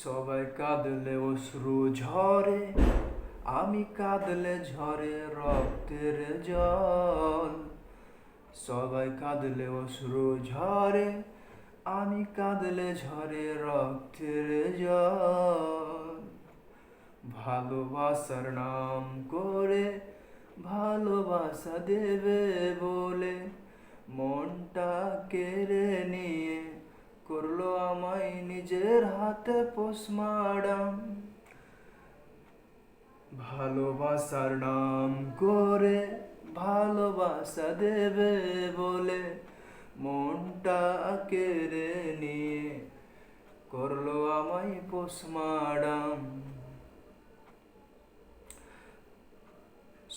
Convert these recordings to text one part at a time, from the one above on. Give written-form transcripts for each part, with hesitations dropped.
সবাই কাঁদলে অশ্রু ঝরে, আমি কাঁদলে ঝরে রক্তের জল। সবাই কাঁদলে অশ্রু ঝরে, আমি কাঁদলে ঝরে রক্তের জল। ভালোবাসার নাম করে ভালোবাসা দেবে বলে মনটা কেড়ে নিয়ে করলো আমায় নিজের হাতে পোস্টমার্টাম। ভালোবাসার নাম করে ভালোবাসা দেবে বলে মনটা কেড়ে নিয়ে করলো আমায় পোস্টমার্টাম।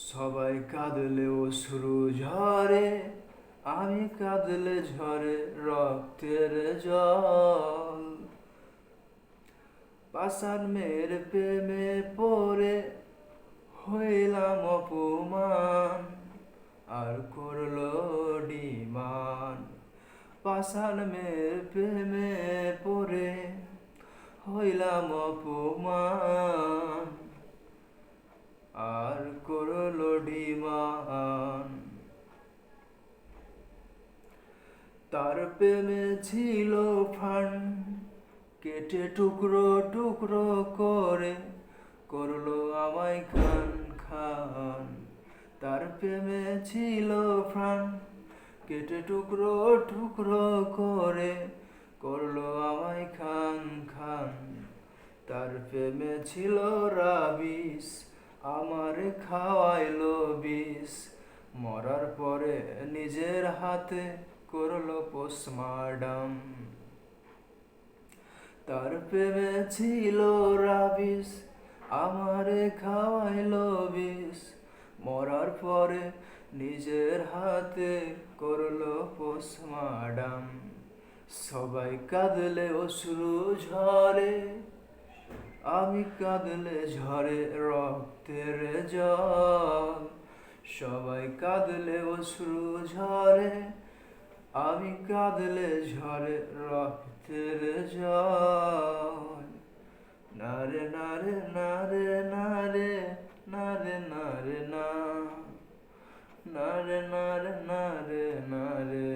সবাই কাঁদলে অশ্রু ঝরে, আমি কাঁদলে ঝরে রক্তের জল। পাষাণ মেয়ের প্রেমে পড়ে হইলাম অপমান, আর করলো ডিমান। পাষাণ মেয়ের প্রেমে পড়ে হইলাম অপমান, আর করলো ডিমান। তার প্রেমে ছিল ফান, কেটে টুকরো টুকরো করে করলো আমায় খান খান। তার প্রেমে ছিল প্রাণ, কেটে টুকরো টুকরো করে করলো আমায় খান খান। তার প্রেমে ছিল রাবিশ, আমারে খাওয়াইলো বিষ। মরার পরে নিজের হাতে করলো পোস্টমার্টাম। তার প্রেমে ছিল রাবিশ, আমারে খাওয়াইলো বিষ। মরার পরে নিজের হাতে করলো পোস্টমার্টাম। সবাই কাঁদলে অশ্রু ঝরে, আমি কাঁদলে ঝরে রক্তের জল। সবাই কাঁদলে অশ্রু ঝরে, আমি কাঁদলে ঝরে রক্তের জল। নারে নারে নারে নারে নারে নারে না, নারে নারে নারে নারে